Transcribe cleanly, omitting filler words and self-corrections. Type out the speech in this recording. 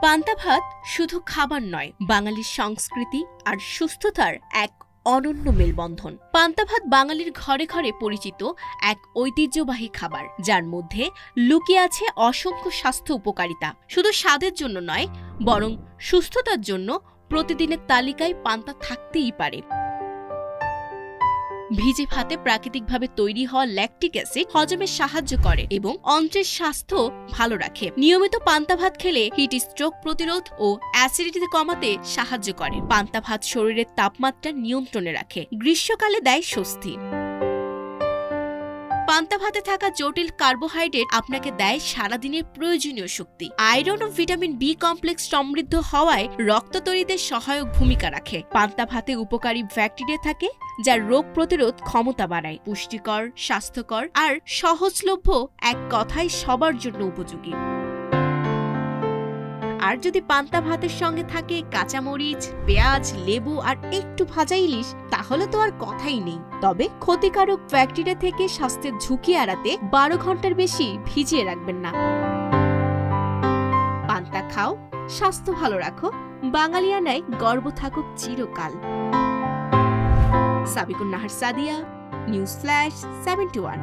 পান্তা ভাত শুধু খাবার নয়, বাঙালির সংস্কৃতি আর সুস্থতার এক অনন্য মেলবন্ধন। পান্তা ভাত বাঙালির ঘরে ঘরে পরিচিত এক ঐতিহ্যবাহী খাবার, যার মধ্যে লুকিয়ে আছে অসংখ্য স্বাস্থ্য উপকারিতা। শুধু স্বাদের জন্য নয়, বরং সুস্থতার জন্য প্রতিদিনের তালিকায় পান্তা থাকতেই পারে। ভিজে ভাতে প্রাকৃতিকভাবে তৈরি হওয়া ল্যাকটিক অ্যাসিড হজমে সাহায্য করে এবং অন্ত্রের স্বাস্থ্য ভালো রাখে। নিয়মিত পান্তা ভাত খেলে হিট স্ট্রোক প্রতিরোধ ও অ্যাসিডিটি কমাতে সাহায্য করে। পান্তা ভাত শরীরের তাপমাত্রা নিয়ন্ত্রণে রাখে, গ্রীষ্মকালে দেয় স্বস্তি। পান্তা ভাতে থাকা জটিল কার্বোহাইড্রেট আপনাকে দেয় সারাদিনের প্রয়োজনীয় শক্তি। আয়রন ও ভিটামিন বি কমপ্লেক্স সমৃদ্ধ হওয়ায় রক্ত তৈরিতে সহায়ক ভূমিকা রাখে। পান্তা ভাতে উপকারী ব্যাকটেরিয়া থাকে যা রোগ প্রতিরোধ ক্ষমতা বাড়ায়। পুষ্টিকর, স্বাস্থ্যকর আর সহজলভ্য, এক কথায় সবার জন্য উপযোগী। আর যদি পান্তা ভাতের সঙ্গে থাকে কাঁচামরিচ, পেঁয়াজ, লেবু আর একটু ভাজা ইলিশ, তাহলে তো আর কথাই নেই। তবে ক্ষতিকারক ব্যাকটেরিয়া থেকে স্বাস্থ্যের ঝুঁকি এড়াতে 12 ঘন্টার বেশি ভিজিয়ে রাখবেন না। পান্তা খাও, স্বাস্থ্য ভালো রাখো, বাঙালিয়ানায় গর্ব থাকুক চিরকাল। Sabikun Nahar Sadia, news flash 71।